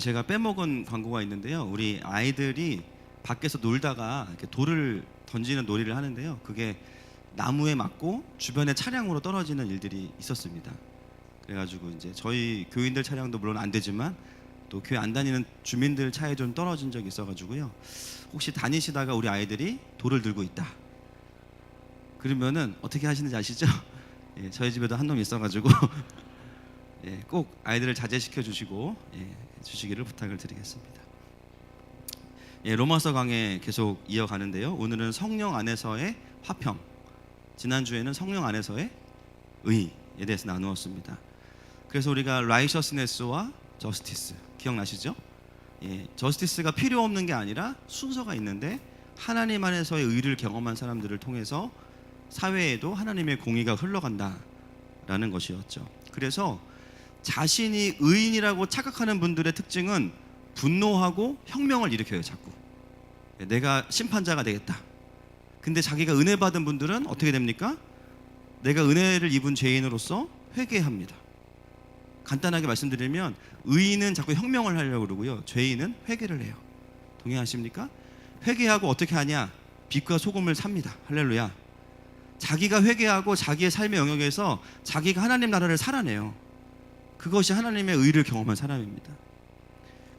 제가 빼먹은 광고가 있는데요. 우리 아이들이 밖에서 놀다가 이렇게 돌을 던지는 놀이를 하는데요. 그게 나무에 맞고 주변에 차량으로 떨어지는 일들이 있었습니다. 그래가지고 이제 저희 교인들 차량도 물론 안 되지만 또 교회 안 다니는 주민들 차에 좀 떨어진 적이 있어가지고요. 혹시 다니시다가 우리 아이들이 돌을 들고 있다. 그러면은 어떻게 하시는지 아시죠? 예, 저희 집에도 한 놈 있어가지고 예, 꼭 아이들을 자제시켜 주시고 주시기를 부탁을 드리겠습니다. 예, 로마서 강해 계속 이어가는데요. 오늘은 성령 안에서의 화평, 지난주에는 성령 안에서의 의에 대해서 나누었습니다. 그래서 우리가 righteousness와 justice 기억나시죠? 예, justice가 필요 없는 게 아니라 순서가 있는데 하나님 안에서의 의를 경험한 사람들을 통해서 사회에도 하나님의 공의가 흘러간다라는 것이었죠. 그래서 자신이 의인이라고 착각하는 분들의 특징은 분노하고 혁명을 일으켜요. 자꾸 내가 심판자가 되겠다. 근데 자기가 은혜 받은 분들은 어떻게 됩니까? 내가 은혜를 입은 죄인으로서 회개합니다. 간단하게 말씀드리면 의인은 자꾸 혁명을 하려고 그러고요, 죄인은 회개를 해요. 동의하십니까? 회개하고 어떻게 하냐? 빛과 소금을 삽니다. 할렐루야. 자기가 회개하고 자기의 삶의 영역에서 자기가 하나님 나라를 살아내요. 그것이 하나님의 의를 경험한 사람입니다.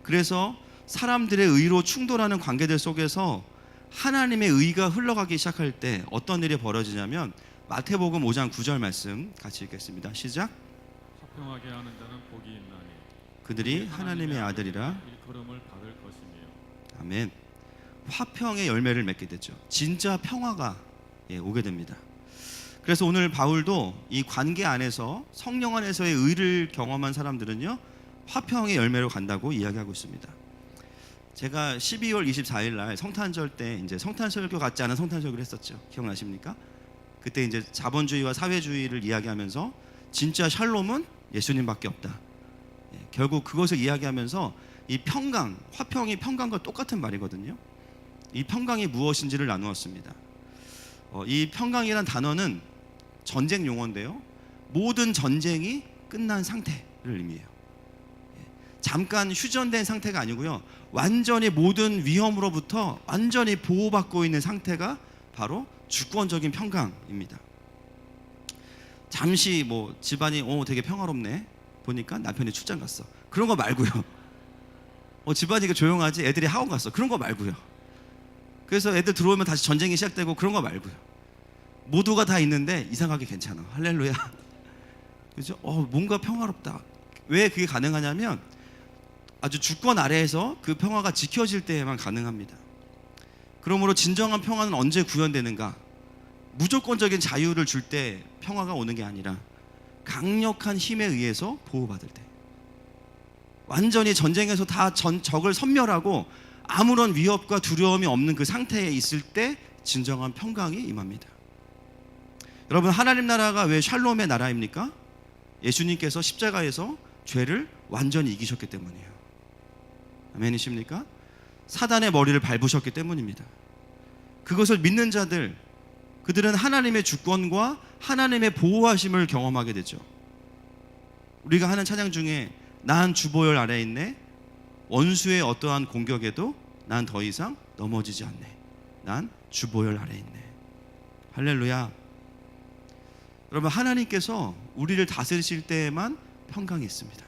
그래서 사람들의 의로 충돌하는 관계들 속에서 하나님의 의가 흘러가기 시작할 때 어떤 일이 벌어지냐면 마태복음 5장 9절 말씀 같이 읽겠습니다. 시작. 화평하게 하는 자는 복이 있나니 그들이 하나님의 아들이라 일컬음을 받을 것이며. 아멘. 화평의 열매를 맺게 되죠. 진짜 평화가 오게 됩니다. 그래서 오늘 바울도 이 관계 안에서 성령 안에서의 의를 경험한 사람들은요, 화평의 열매로 간다고 이야기하고 있습니다. 제가 12월 24일 날 성탄절 때 이제 성탄설교 같지 않은 성탄설교를 했었죠. 기억나십니까? 그때 이제 자본주의와 사회주의를 이야기하면서 진짜 샬롬은 예수님밖에 없다. 결국 그것을 이야기하면서 이 평강, 화평이 평강과 똑같은 말이거든요. 이 평강이 무엇인지를 나누었습니다. 이 평강이란 단어는 전쟁 용어인데요, 모든 전쟁이 끝난 상태를 의미해요. 잠깐 휴전된 상태가 아니고요, 완전히 모든 위험으로부터 완전히 보호받고 있는 상태가 바로 주권적인 평강입니다. 잠시 뭐 집안이 되게 평화롭네, 보니까 남편이 출장 갔어, 그런 거 말고요. 집안이 조용하지, 애들이 학원 갔어, 그런 거 말고요. 그래서 애들 들어오면 다시 전쟁이 시작되고, 그런 거 말고요. 모두가 다 있는데 이상하게 괜찮아. 할렐루야. 그죠? 뭔가 평화롭다. 왜 그게 가능하냐면 아주 주권 아래에서 그 평화가 지켜질 때에만 가능합니다. 그러므로 진정한 평화는 언제 구현되는가? 무조건적인 자유를 줄 때 평화가 오는 게 아니라 강력한 힘에 의해서 보호받을 때, 완전히 전쟁에서 다 적을 섬멸하고 아무런 위협과 두려움이 없는 그 상태에 있을 때 진정한 평강이 임합니다. 여러분, 하나님 나라가 왜 샬롬의 나라입니까? 예수님께서 십자가에서 죄를 완전히 이기셨기 때문이에요. 아멘이십니까? 사단의 머리를 밟으셨기 때문입니다. 그것을 믿는 자들, 그들은 하나님의 주권과 하나님의 보호하심을 경험하게 되죠. 우리가 하는 찬양 중에 난 주보혈 아래에 있네, 원수의 어떠한 공격에도 난 더 이상 넘어지지 않네, 난 주보혈 아래에 있네. 할렐루야. 여러분, 하나님께서 우리를 다스리실 때에만 평강이 있습니다.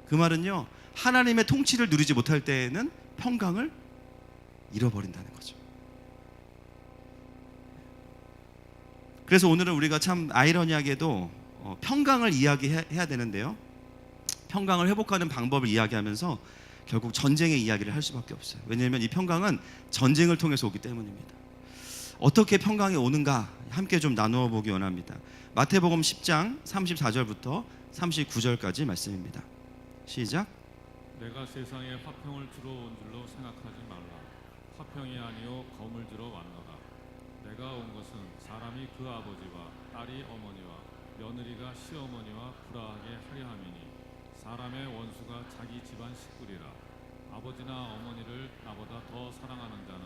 그 말은요, 하나님의 통치를 누리지 못할 때에는 평강을 잃어버린다는 거죠. 그래서 오늘은 우리가 참 아이러니하게도 평강을 이야기해야 되는데요, 평강을 회복하는 방법을 이야기하면서 결국 전쟁의 이야기를 할 수밖에 없어요. 왜냐하면 이 평강은 전쟁을 통해서 오기 때문입니다. 어떻게 평강이 오는가 함께 좀 나누어 보기 원합니다. 마태복음 10장 34절부터 39절까지 말씀입니다. 시작. 내가 세상에 화평을 주러 온 줄로 생각하지 말라. 화평이 아니요 검을 주러 왔노라. 내가 온 것은 사람이 그 아버지와 딸이 어머니와 며느리가 시어머니와 불화하게 하려 함이니, 사람의 원수가 자기 집안 식구리라. 아버지나 어머니를 나보다 더 사랑하는 자는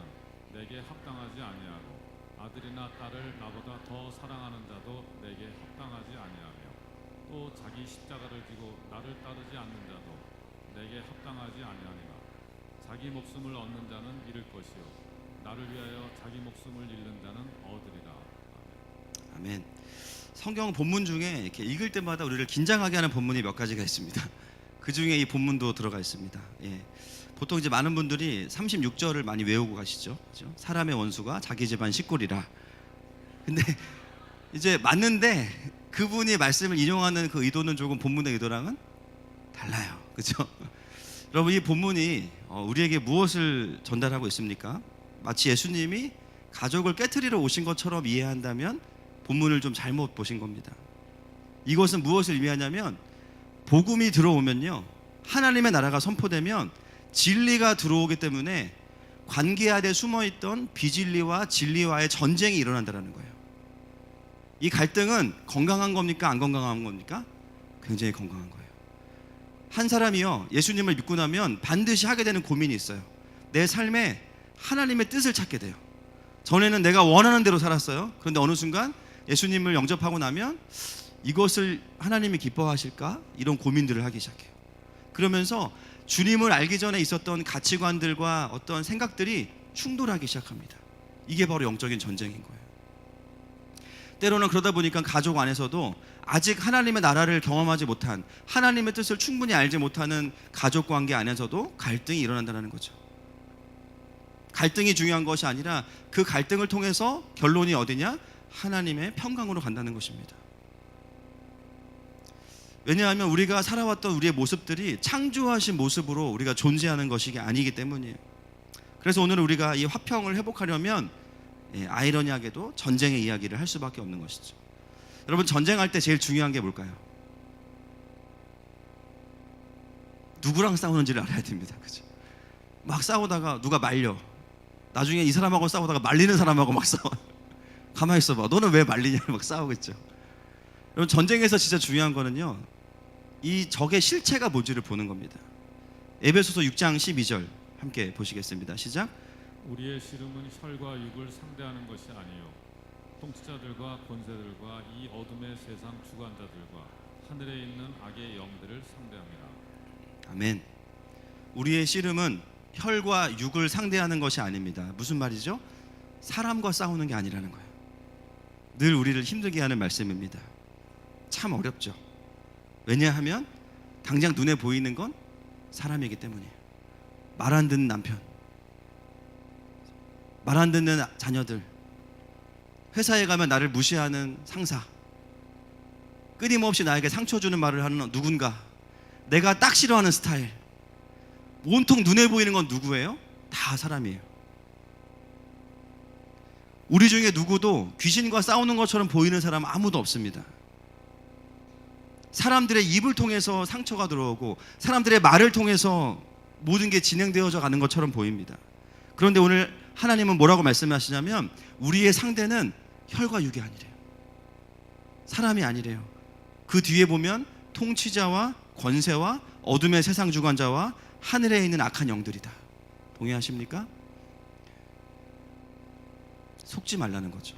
내게 합당하지 아니하고, 아들이나 딸을 나보다 더 사랑하는 자도 내게 합당하지 아니하며, 또 자기 십자가를 지고 나를 따르지 않는 자도 내게 합당하지 아니하니라. 자기 목숨을 얻는 자는 잃을 것이요 나를 위하여 자기 목숨을 잃는 자는 얻으리라. 아멘. 성경 본문 중에 이렇게 읽을 때마다 우리를 긴장하게 하는 본문이 몇 가지가 있습니다. 그 중에 이 본문도 들어가 있습니다. 예. 보통 이제 많은 분들이 36절을 많이 외우고 가시죠. 그렇죠? 사람의 원수가 자기 집안 식구리라. 근데 이제 맞는데 그분이 말씀을 인용하는 그 의도는 조금 본문의 의도랑은 달라요. 그렇죠? 여러분, 이 본문이 우리에게 무엇을 전달하고 있습니까? 마치 예수님이 가족을 깨트리러 오신 것처럼 이해한다면 본문을 좀 잘못 보신 겁니다. 이것은 무엇을 의미하냐면 복음이 들어오면요, 하나님의 나라가 선포되면 진리가 들어오기 때문에 관계 안에 숨어있던 비진리와 진리와의 전쟁이 일어난다는 거예요. 이 갈등은 건강한 겁니까? 안 건강한 겁니까? 굉장히 건강한 거예요. 한 사람이요, 예수님을 믿고 나면 반드시 하게 되는 고민이 있어요. 내 삶에 하나님의 뜻을 찾게 돼요. 전에는 내가 원하는 대로 살았어요. 그런데 어느 순간 예수님을 영접하고 나면 이것을 하나님이 기뻐하실까? 이런 고민들을 하기 시작해요. 그러면서 주님을 알기 전에 있었던 가치관들과 어떤 생각들이 충돌하기 시작합니다. 이게 바로 영적인 전쟁인 거예요. 때로는 그러다 보니까 가족 안에서도 아직 하나님의 나라를 경험하지 못한, 하나님의 뜻을 충분히 알지 못하는 가족 관계 안에서도 갈등이 일어난다는 거죠. 갈등이 중요한 것이 아니라 그 갈등을 통해서 결론이 어디냐? 하나님의 평강으로 간다는 것입니다. 왜냐하면 우리가 살아왔던 우리의 모습들이 창조하신 모습으로 우리가 존재하는 것이 아니기 때문이에요. 그래서 오늘 우리가 이 화평을 회복하려면 아이러니하게도 전쟁의 이야기를 할 수밖에 없는 것이죠. 여러분, 전쟁할 때 제일 중요한 게 뭘까요? 누구랑 싸우는지를 알아야 됩니다. 그죠? 막 싸우다가 누가 말려. 나중에 이 사람하고 싸우다가 말리는 사람하고 막 싸워. 가만히 있어봐. 너는 왜 말리냐? 막 싸우겠죠. 여러분, 전쟁에서 진짜 중요한 거는요, 이 적의 실체가 뭔지를 보는 겁니다. 에베소서 6장 12절 함께 보시겠습니다. 시작. 우리의 씨름은 혈과 육을 상대하는 것이 아니요 통치자들과 권세들과 이 어둠의 세상 주관자들과 하늘에 있는 악의 영들을 상대합니다. 아멘. 우리의 씨름은 혈과 육을 상대하는 것이 아닙니다. 무슨 말이죠? 사람과 싸우는 게 아니라는 거예요. 늘 우리를 힘들게 하는 말씀입니다. 참 어렵죠. 왜냐하면 당장 눈에 보이는 건 사람이기 때문이에요. 말 안 듣는 남편, 말 안 듣는 자녀들, 회사에 가면 나를 무시하는 상사, 끊임없이 나에게 상처 주는 말을 하는 누군가, 내가 딱 싫어하는 스타일, 온통 눈에 보이는 건 누구예요? 다 사람이에요. 우리 중에 누구도 귀신과 싸우는 것처럼 보이는 사람 아무도 없습니다. 사람들의 입을 통해서 상처가 들어오고 사람들의 말을 통해서 모든 게 진행되어져 가는 것처럼 보입니다. 그런데 오늘 하나님은 뭐라고 말씀하시냐면 우리의 상대는 혈과 육이 아니래요. 사람이 아니래요. 그 뒤에 보면 통치자와 권세와 어둠의 세상 주관자와 하늘에 있는 악한 영들이다. 동의하십니까? 속지 말라는 거죠.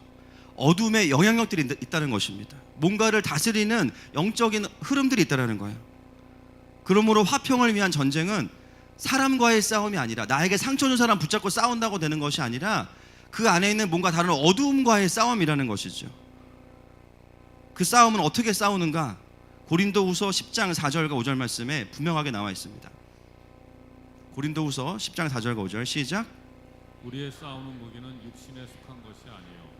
어둠의 영향력들이 있다는 것입니다. 뭔가를 다스리는 영적인 흐름들이 있다는 거예요. 그러므로 화평을 위한 전쟁은 사람과의 싸움이 아니라, 나에게 상처 준 사람 붙잡고 싸운다고 되는 것이 아니라 그 안에 있는 뭔가 다른 어두움과의 싸움이라는 것이죠. 그 싸움은 어떻게 싸우는가? 고린도후서 10장 4절과 5절 말씀에 분명하게 나와 있습니다. 고린도후서 10장 4절과 5절 시작. 우리의 싸우는 무기는 육신에 속한 것이 아니요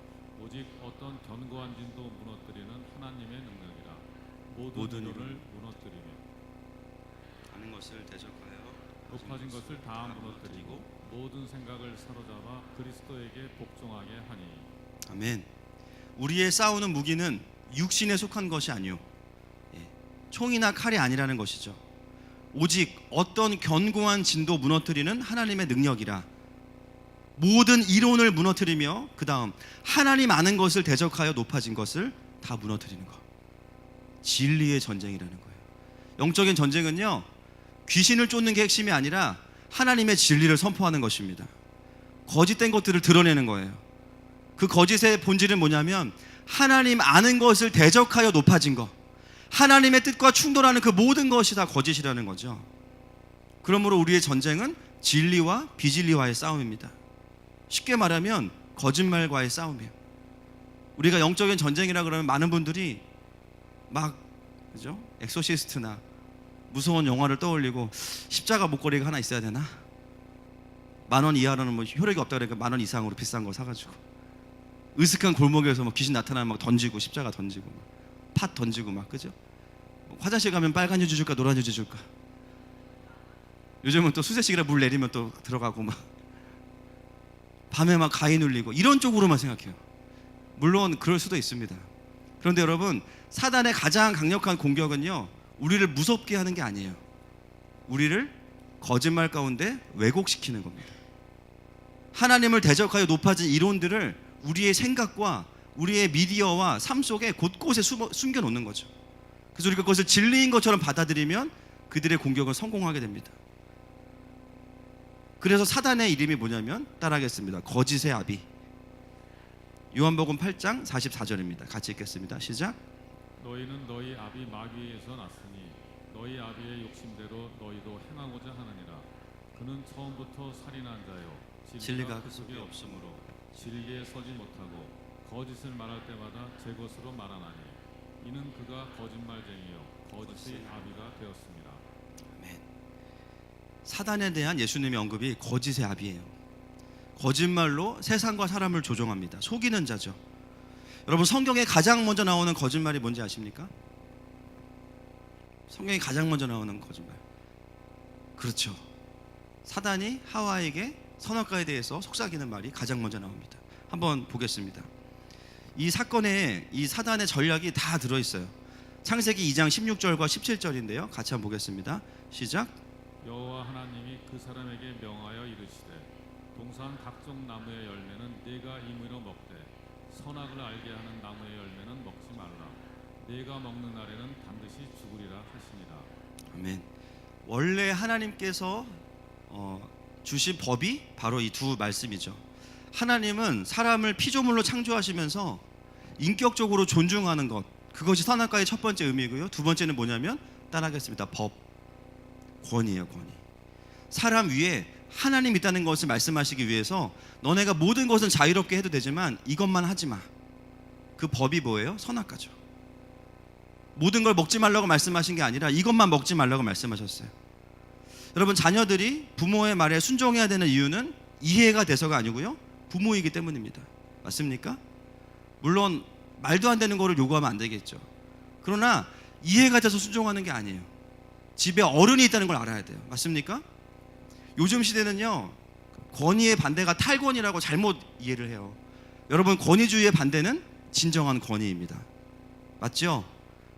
오직 어떤 견고한 진도 무너뜨리는 하나님의 능력이라. 모든 이론을 무너뜨리며 가는 것을 대적하여 높아진 것을 다 무너뜨리고 모든 생각을 사로잡아 그리스도에게 복종하게 하니. 아멘. 우리의 싸우는 무기는 육신에 속한 것이 아니요 총이나 칼이 아니라는 것이죠. 오직 어떤 견고한 진도 무너뜨리는 하나님의 능력이라. 모든 이론을 무너뜨리며 그 다음 하나님 아는 것을 대적하여 높아진 것을 다 무너뜨리는 것. 진리의 전쟁이라는 거예요. 영적인 전쟁은요, 귀신을 쫓는 게 핵심이 아니라 하나님의 진리를 선포하는 것입니다. 거짓된 것들을 드러내는 거예요. 그 거짓의 본질은 뭐냐면 하나님 아는 것을 대적하여 높아진 것, 하나님의 뜻과 충돌하는 그 모든 것이 다 거짓이라는 거죠. 그러므로 우리의 전쟁은 진리와 비진리와의 싸움입니다. 쉽게 말하면 거짓말과의 싸움이에요. 우리가 영적인 전쟁이라 그러면 많은 분들이 막 그죠? 엑소시스트나 무서운 영화를 떠올리고 십자가 목걸이가 하나 있어야 되나? 10,000원 이하로는 뭐 효력이 없다 그러니까 10,000원 이상으로 비싼 거 사가지고 으슥한 골목에서 막 귀신 나타나면 막 던지고 십자가 던지고 팥 던지고 막 그죠? 화장실 가면 빨간 휴지 줄까 노란 휴지 줄까? 요즘은 또 수세식이라 물 내리면 또 들어가고 막 밤에 막 가위 눌리고 이런 쪽으로만 생각해요. 물론 그럴 수도 있습니다. 그런데 여러분, 사단의 가장 강력한 공격은요, 우리를 무섭게 하는 게 아니에요. 우리를 거짓말 가운데 왜곡시키는 겁니다. 하나님을 대적하여 높아진 이론들을 우리의 생각과 우리의 미디어와 삶 속에 곳곳에 숨겨놓는 거죠. 그래서 우리가 그것을 진리인 것처럼 받아들이면 그들의 공격은 성공하게 됩니다. 그래서 사단의 이름이 뭐냐면 따라하겠습니다. 거짓의 아비. 요한복음 8장 44절입니다. 같이 읽겠습니다. 시작. 너희는 너희 아비 마귀에서 났으니 너희 아비의 욕심대로 너희도 행하고자 하느니라. 그는 처음부터 살인한 자요 진리가 그 속에 없으므로 진리에 서지 못하고 거짓을 말할 때마다 제 것으로 말하나니 이는 그가 거짓말쟁이요 거짓의 아비가 되었습니다. 아멘. 사단에 대한 예수님의 언급이 거짓의 아비예요. 거짓말로 세상과 사람을 조종합니다. 속이는 자죠. 여러분, 성경에 가장 먼저 나오는 거짓말이 뭔지 아십니까? 성경에 가장 먼저 나오는 거짓말, 그렇죠. 사단이 하와에게 선악과에 대해서 속삭이는 말이 가장 먼저 나옵니다. 한번 보겠습니다. 이 사건에 이 사단의 전략이 다 들어있어요. 창세기 2장 16절과 17절인데요. 같이 한번 보겠습니다. 시작. 여호와 하나님이 그 사람에게 명하여 이르시되 동산 각종 나무의 열매는 네가 임의로 먹되 선악을 알게 하는 나무의 열매는 먹지 말라. 네가 먹는 날에는 반드시 죽으리라 하시니라. 아멘. 원래 하나님께서 주신 법이 바로 이 두 말씀이죠. 하나님은 사람을 피조물로 창조하시면서 인격적으로 존중하는 것, 그것이 선악과의 첫 번째 의미고요. 두 번째는 뭐냐면 따라하겠습니다. 법, 권위예요. 권위. 사람 위에 하나님 있다는 것을 말씀하시기 위해서 너네가 모든 것은 자유롭게 해도 되지만 이것만 하지 마. 그 법이 뭐예요? 선악과죠. 모든 걸 먹지 말라고 말씀하신 게 아니라 이것만 먹지 말라고 말씀하셨어요. 여러분, 자녀들이 부모의 말에 순종해야 되는 이유는 이해가 돼서가 아니고요, 부모이기 때문입니다. 맞습니까? 물론 말도 안 되는 거를 요구하면 안 되겠죠. 그러나 이해가 돼서 순종하는 게 아니에요. 집에 어른이 있다는 걸 알아야 돼요. 맞습니까? 요즘 시대는요, 권위의 반대가 탈권이라고 잘못 이해를 해요. 여러분, 권위주의의 반대는 진정한 권위입니다. 맞죠?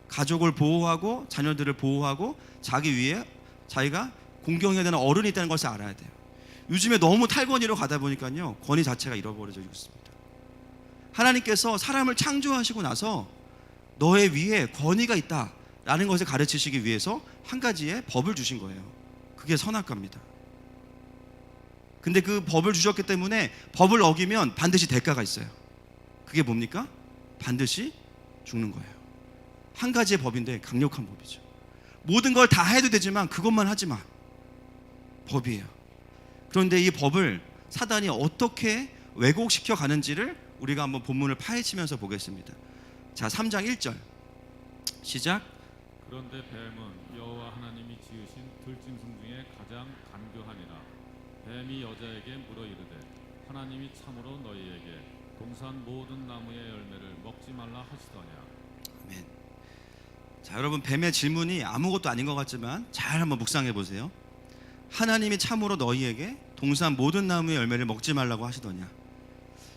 가족을 보호하고 자녀들을 보호하고 자기 위에 자기가 공경해야 되는 어른이 있다는 것을 알아야 돼요. 요즘에 너무 탈권위로 가다 보니까요, 권위 자체가 잃어버려져 있습니다. 하나님께서 사람을 창조하시고 나서 너의 위에 권위가 있다라는 것을 가르치시기 위해서 한 가지의 법을 주신 거예요. 그게 선악과입니다. 근데 그 법을 주셨기 때문에 법을 어기면 반드시 대가가 있어요. 그게 뭡니까? 반드시 죽는 거예요. 한 가지의 법인데 강력한 법이죠. 모든 걸 다 해도 되지만 그것만 하지 마. 법이에요. 그런데 이 법을 사단이 어떻게 왜곡시켜 가는지를 우리가 한번 본문을 파헤치면서 보겠습니다. 자, 3장 1절 시작. 그런데 뱀은 여호와 하나님이 지으신 들짐승 중에 가장 간교하니라. 뱀이 여자에게 물어 이르되 하나님이 참으로 너희에게 동산 모든 나무의 열매를 먹지 말라 하시더냐. 아멘. 자, 여러분, 뱀의 질문이 아무것도 아닌 것 같지만 잘 한번 묵상해 보세요. 하나님이 참으로 너희에게 동산 모든 나무의 열매를 먹지 말라고 하시더냐.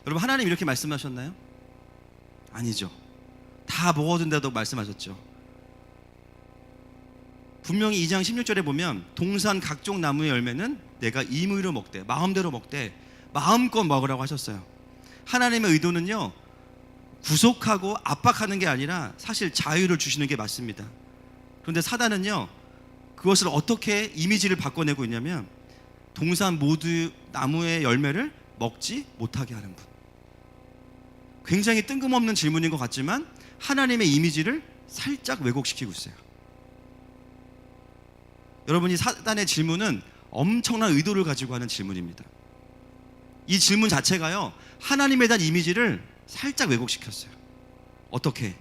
여러분, 하나님 이렇게 말씀하셨나요? 아니죠. 다 먹어도 된다고 말씀하셨죠. 분명히 2장 16절에 보면 동산 각종 나무의 열매는 내가 임의로 먹되, 마음대로 먹되, 마음껏 먹으라고 하셨어요. 하나님의 의도는요, 구속하고 압박하는 게 아니라 사실 자유를 주시는 게 맞습니다. 그런데 사단은요, 그것을 어떻게 이미지를 바꿔내고 있냐면 동산 모두 나무의 열매를 먹지 못하게 하는 분. 굉장히 뜬금없는 질문인 것 같지만 하나님의 이미지를 살짝 왜곡시키고 있어요. 여러분이 사단의 질문은 엄청난 의도를 가지고 하는 질문입니다. 이 질문 자체가요, 하나님에 대한 이미지를 살짝 왜곡시켰어요. 어떻게?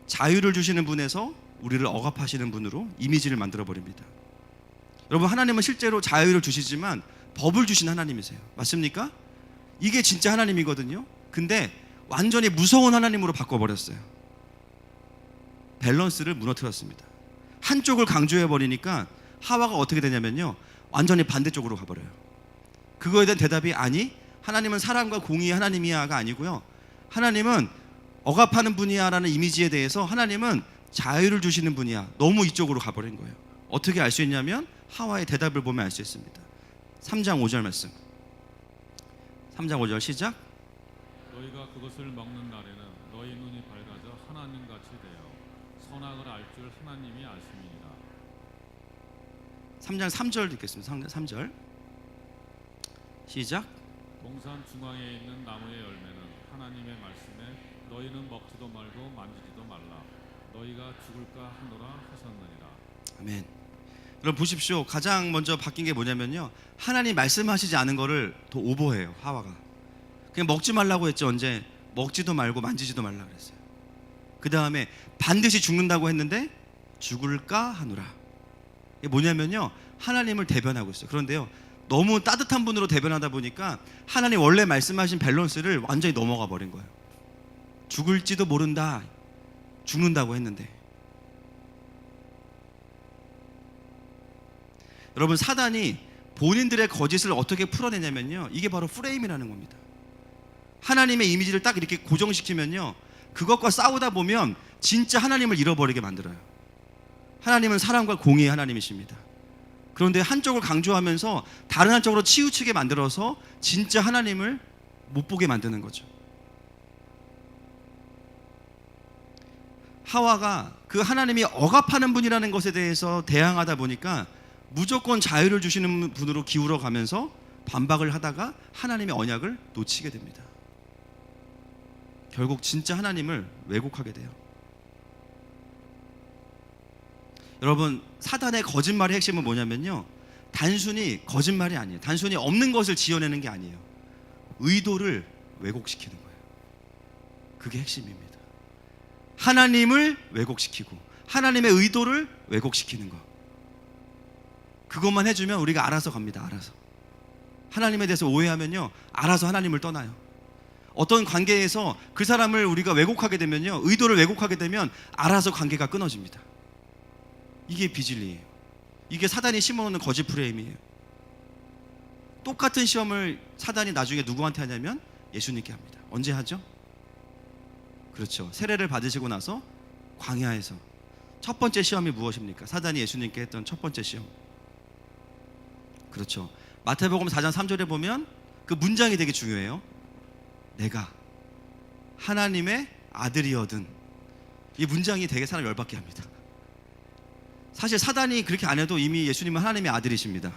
자유를 주시는 분에서 우리를 억압하시는 분으로 이미지를 만들어 버립니다. 여러분, 하나님은 실제로 자유를 주시지만 법을 주신 하나님이세요. 맞습니까? 이게 진짜 하나님이거든요. 근데 완전히 무서운 하나님으로 바꿔버렸어요. 밸런스를 무너뜨렸습니다. 한쪽을 강조해 버리니까 하와가 어떻게 되냐면요, 완전히 반대쪽으로 가버려요. 그거에 대한 대답이 아니, 하나님은 사랑과 공의의 하나님이야가 아니고요, 하나님은 억압하는 분이야라는 이미지에 대해서 하나님은 자유를 주시는 분이야, 너무 이쪽으로 가버린 거예요. 어떻게 알 수 있냐면 하와의 대답을 보면 알 수 있습니다. 3장 5절 말씀. 3장 5절 시작. 너희가 그것을 먹는 날에는 너희 눈이 밝아져 하나님같이 되어 선악을 알 줄 하나님이 아심이니라. 3장 3절 읽겠습니다. 3절 시작. 동산 중앙에 있는 나무의 열매는 하나님의 말씀에 너희는 먹지도 말고 만지지도 말라. 너희가 죽을까 하노라 하셨느니라. 아멘. 여러분 보십시오. 가장 먼저 바뀐 게 뭐냐면요, 하나님 말씀하시지 않은 거를 더 오버해요. 하와가 그냥 먹지 말라고 했죠. 언제? 먹지도 말고 만지지도 말라 그랬어요. 그 다음에 반드시 죽는다고 했는데 죽을까 하노라. 이게 뭐냐면요, 하나님을 대변하고 있어요. 그런데요, 너무 따뜻한 분으로 대변하다 보니까 하나님 원래 말씀하신 밸런스를 완전히 넘어가 버린 거예요. 죽을지도 모른다, 죽는다고 했는데. 여러분, 사단이 본인들의 거짓을 어떻게 풀어내냐면요, 이게 바로 프레임이라는 겁니다. 하나님의 이미지를 딱 이렇게 고정시키면요, 그것과 싸우다 보면 진짜 하나님을 잃어버리게 만들어요. 하나님은 사랑과 공의의 하나님이십니다. 그런데 한쪽을 강조하면서 다른 한쪽으로 치우치게 만들어서 진짜 하나님을 못 보게 만드는 거죠. 하와가 그 하나님이 억압하는 분이라는 것에 대해서 대항하다 보니까 무조건 자유를 주시는 분으로 기울어 가면서 반박을 하다가 하나님의 언약을 놓치게 됩니다. 결국 진짜 하나님을 왜곡하게 돼요. 여러분, 사단의 거짓말의 핵심은 뭐냐면요, 단순히 거짓말이 아니에요. 단순히 없는 것을 지어내는 게 아니에요. 의도를 왜곡시키는 거예요. 그게 핵심입니다. 하나님을 왜곡시키고 하나님의 의도를 왜곡시키는 거. 그것만 해주면 우리가 알아서 갑니다. 알아서. 하나님에 대해서 오해하면요, 알아서 하나님을 떠나요. 어떤 관계에서 그 사람을 우리가 왜곡하게 되면요, 의도를 왜곡하게 되면 알아서 관계가 끊어집니다. 이게 비진리예요. 이게 사단이 심어놓는 거짓 프레임이에요. 똑같은 시험을 사단이 나중에 누구한테 하냐면 예수님께 합니다. 언제 하죠? 그렇죠. 세례를 받으시고 나서 광야에서 첫 번째 시험이 무엇입니까? 사단이 예수님께 했던 첫 번째 시험. 그렇죠. 마태복음 4장 3절에 보면 그 문장이 되게 중요해요. 내가 하나님의 아들이거든. 이 문장이 되게 사람 열받게 합니다. 사실 사단이 그렇게 안 해도 이미 예수님은 하나님의 아들이십니다.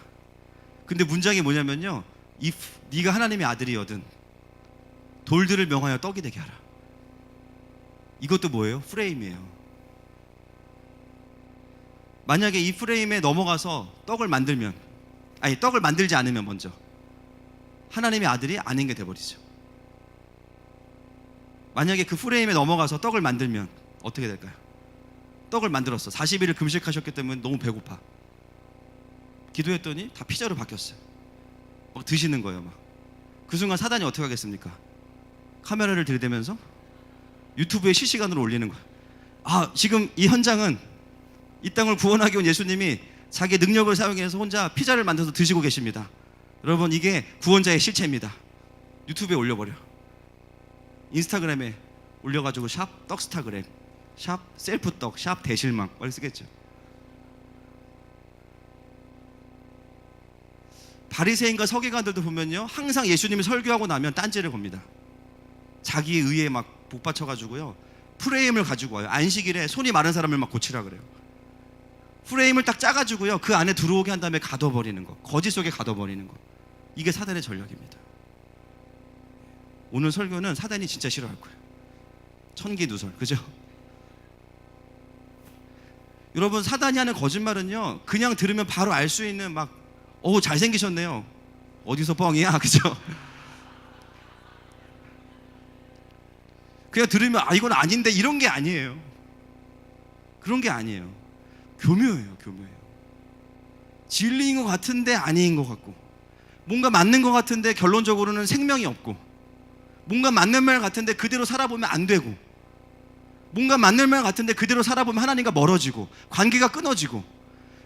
근데 문장이 뭐냐면요, if 네가 하나님의 아들이거든 돌들을 명하여 떡이 되게 하라. 이것도 뭐예요? 프레임이에요. 만약에 이 프레임에 넘어가서 떡을 만들면, 아니 떡을 만들지 않으면 먼저 하나님의 아들이 아닌 게 돼버리죠. 만약에 그 프레임에 넘어가서 떡을 만들면 어떻게 될까요? 떡을 만들었어. 40일을 금식하셨기 때문에 너무 배고파. 기도했더니 다 피자로 바뀌었어요. 막 드시는 거예요. 막. 그 순간 사단이 어떻게 하겠습니까? 카메라를 들이대면서 유튜브에 실시간으로 올리는 거예요. 아, 지금 이 현장은 이 땅을 구원하기 온 예수님이 자기 능력을 사용해서 혼자 피자를 만들어서 드시고 계십니다. 여러분, 이게 구원자의 실체입니다. 유튜브에 올려버려. 인스타그램에 올려가지고 샵 떡스타그램, 샵 셀프떡, 샵 대실망 빨리 쓰겠죠. 바리새인과 서기관들도 보면요, 항상 예수님이 설교하고 나면 딴지를 겁니다. 자기의 의에 막 복받쳐가지고요, 프레임을 가지고 와요. 안식일에 손이 마른 사람을 막 고치라 그래요. 프레임을 딱 짜가지고요, 그 안에 들어오게 한 다음에 가둬버리는 거, 거짓 속에 가둬버리는 거. 이게 사단의 전략입니다. 오늘 설교는 사단이 진짜 싫어할 거예요. 천기누설, 그죠? 여러분, 사단이 하는 거짓말은요, 그냥 들으면 바로 알 수 있는 막 잘생기셨네요, 어디서 뻥이야, 그죠? 그냥 들으면 이건 아닌데, 이런 게 아니에요. 그런 게 아니에요. 교묘해요. 진리인 것 같은데 아닌 것 같고, 뭔가 맞는 것 같은데 결론적으로는 생명이 없고, 뭔가 맞는 말 같은데 그대로 살아보면 안 되고, 뭔가 맞는 말 같은데 그대로 살아보면 하나님과 멀어지고 관계가 끊어지고,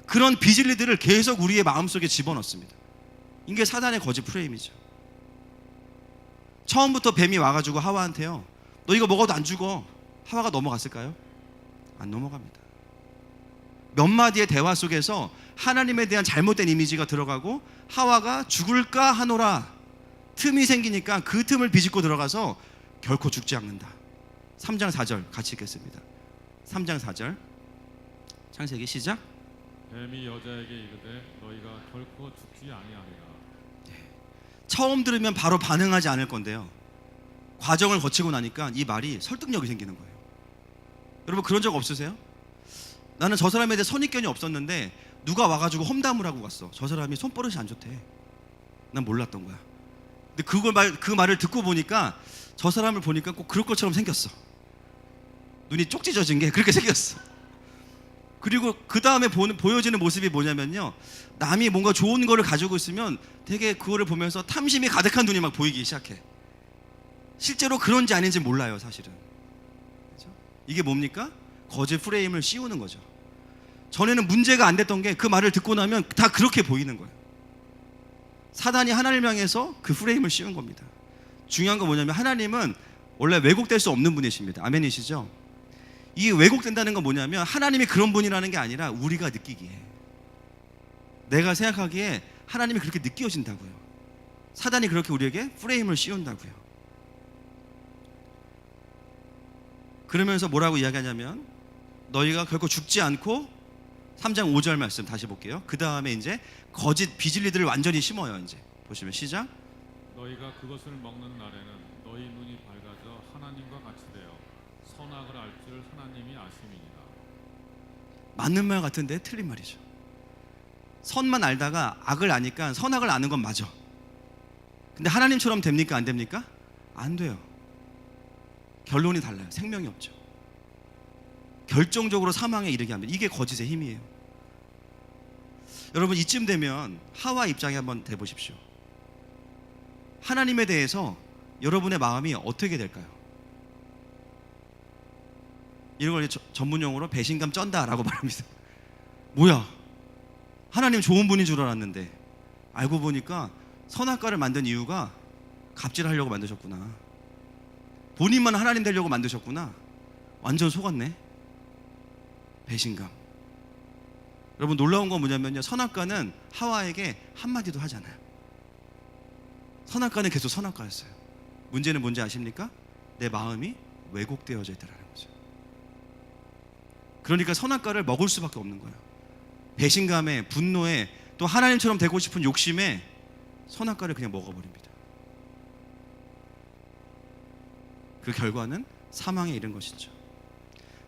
그런 비진리들을 계속 우리의 마음속에 집어넣습니다. 이게 사단의 거짓 프레임이죠. 처음부터 뱀이 와가지고 하와한테요, 너 이거 먹어도 안 죽어. 하와가 넘어갔을까요? 안 넘어갑니다. 몇 마디의 대화 속에서 하나님에 대한 잘못된 이미지가 들어가고, 하와가 죽을까 하노라 틈이 생기니까 그 틈을 비집고 들어가서 결코 죽지 않는다. 3장 4절 같이 읽겠습니다. 3장 4절 창세기 시작. 뱀이 여자에게 이르되 너희가 결코 죽지 아니하리라. 처음 들으면 바로 반응하지 않을 건데요, 과정을 거치고 나니까 이 말이 설득력이 생기는 거예요. 여러분, 그런 적 없으세요? 나는 저 사람에 대해 선입견이 없었는데 누가 와가지고 험담을 하고 갔어. 저 사람이 손버릇이 안 좋대. 난 몰랐던 거야. 근데 그 말을 듣고 보니까 저 사람을 보니까 꼭 그럴 것처럼 생겼어. 눈이 쪽지 젖은 게 그렇게 생겼어. 그리고 그 다음에 보여지는 모습이 뭐냐면요, 남이 뭔가 좋은 거를 가지고 있으면 되게 그거를 보면서 탐심이 가득한 눈이 막 보이기 시작해. 실제로 그런지 아닌지 몰라요, 사실은. 그렇죠? 이게 뭡니까? 거짓 프레임을 씌우는 거죠. 전에는 문제가 안 됐던 게 그 말을 듣고 나면 다 그렇게 보이는 거예요. 사단이 하나님을 향해서 그 프레임을 씌운 겁니다. 중요한 건 뭐냐면, 하나님은 원래 왜곡될 수 없는 분이십니다. 아멘이시죠? 이 왜곡된다는 건 뭐냐면, 하나님이 그런 분이라는 게 아니라 우리가 느끼기에, 내가 생각하기에 하나님이 그렇게 느껴진다고요. 사단이 그렇게 우리에게 프레임을 씌운다고요. 그러면서 뭐라고 이야기하냐면, 너희가 결코 죽지 않고, 3장 5절 말씀 다시 볼게요. 그 다음에 이제 거짓 비진리들을 완전히 심어요. 이제 보시면 시작. 너희가 그것을 먹는 날에는 너희 눈이 밝아져 하나님과 같이 되어 선악을 알 줄 하나님이 아심이니라. 맞는 말 같은데 틀린 말이죠. 선만 알다가 악을 아니까 선악을 아는 건 맞아. 근데 하나님처럼 됩니까? 안 됩니까? 안 돼요. 결론이 달라요. 생명이 없죠. 결정적으로 사망에 이르게 합니다. 이게 거짓의 힘이에요. 여러분, 이쯤 되면 하와 입장에 한번 대보십시오. 하나님에 대해서 여러분의 마음이 어떻게 될까요? 이런 걸 전문용어로 배신감 쩐다라고 말합니다. 뭐야, 하나님 좋은 분인 줄 알았는데 알고 보니까 선악과를 만든 이유가 갑질하려고 만드셨구나. 본인만 하나님 되려고 만드셨구나. 완전 속았네. 배신감. 여러분, 놀라운 건 뭐냐면요, 선악과는 하와에게 한마디도 하지 않아요. 선악과는 계속 선악과였어요. 문제는 뭔지 아십니까? 내 마음이 왜곡되어져 있다는 거죠. 그러니까 선악과를 먹을 수밖에 없는 거예요. 배신감에, 분노에, 또 하나님처럼 되고 싶은 욕심에 선악과를 그냥 먹어버립니다. 그 결과는 사망에 이른 것이죠.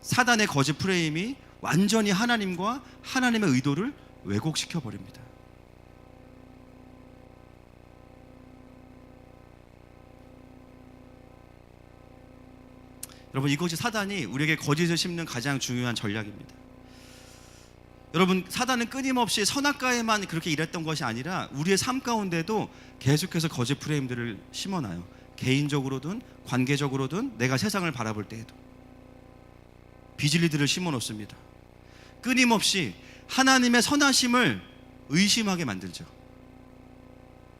사단의 거짓 프레임이 완전히 하나님과 하나님의 의도를 왜곡시켜 버립니다. 여러분, 이것이 사단이 우리에게 거짓을 심는 가장 중요한 전략입니다. 여러분, 사단은 끊임없이 선악과에만 그렇게 일했던 것이 아니라 우리의 삶 가운데도 계속해서 거짓 프레임들을 심어놔요. 개인적으로든 관계적으로든 내가 세상을 바라볼 때에도 비진리들을 심어놓습니다. 끊임없이 하나님의 선하심을 의심하게 만들죠.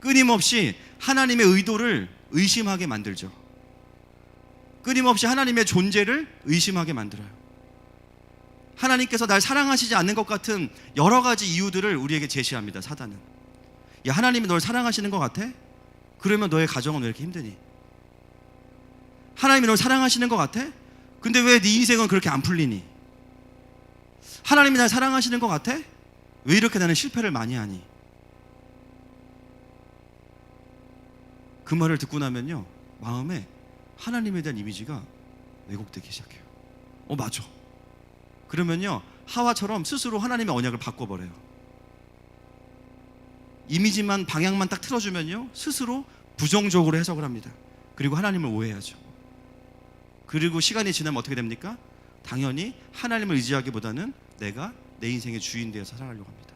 끊임없이 하나님의 의도를 의심하게 만들죠. 끊임없이 하나님의 존재를 의심하게 만들어요. 하나님께서 날 사랑하시지 않는 것 같은 여러 가지 이유들을 우리에게 제시합니다. 사단은. 야, 하나님이 널 사랑하시는 것 같아? 그러면 너의 가정은 왜 이렇게 힘드니? 하나님이 널 사랑하시는 것 같아? 근데 왜 네 인생은 그렇게 안 풀리니? 하나님이 날 사랑하시는 것 같아? 왜 이렇게 나는 실패를 많이 하니? 그 말을 듣고 나면요, 마음에 하나님에 대한 이미지가 왜곡되기 시작해요. 맞아. 그러면요, 하와처럼 스스로 하나님의 언약을 바꿔버려요. 이미지만 방향만 딱 틀어주면요 스스로 부정적으로 해석을 합니다. 그리고 하나님을 오해하죠. 그리고 시간이 지나면 어떻게 됩니까? 당연히 하나님을 의지하기보다는 내가 내 인생의 주인 되어서 살아가려고 합니다.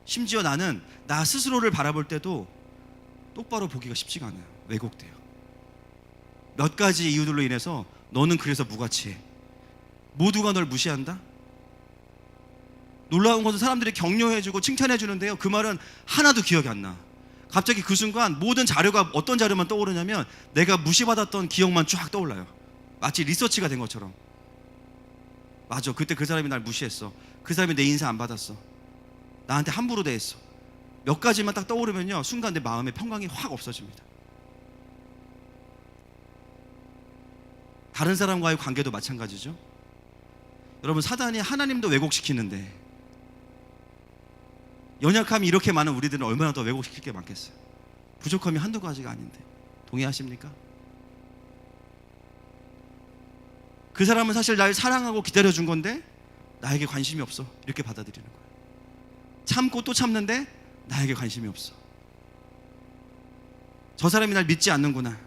심지어 나는 나 스스로를 바라볼 때도 똑바로 보기가 쉽지가 않아요. 왜곡돼요. 몇 가지 이유들로 인해서 너는 그래서 무가치해. 모두가 널 무시한다? 놀라운 것은 사람들이 격려해주고 칭찬해주는데요 그 말은 하나도 기억이 안 나. 갑자기 그 순간 모든 자료가 어떤 자료만 떠오르냐면 내가 무시받았던 기억만 쫙 떠올라요. 마치 리서치가 된 것처럼. 맞아, 그때 그 사람이 날 무시했어. 그 사람이 내 인사 안 받았어. 나한테 함부로 대했어. 몇 가지만 딱 떠오르면요 순간 내 마음의 평강이 확 없어집니다. 다른 사람과의 관계도 마찬가지죠. 여러분, 사단이 하나님도 왜곡시키는데 연약함이 이렇게 많은 우리들은 얼마나 더 왜곡시킬 게 많겠어요. 부족함이 한두 가지가 아닌데. 동의하십니까? 그 사람은 사실 날 사랑하고 기다려준 건데 나에게 관심이 없어, 이렇게 받아들이는 거예요. 참고 또 참는데 나에게 관심이 없어. 저 사람이 날 믿지 않는구나.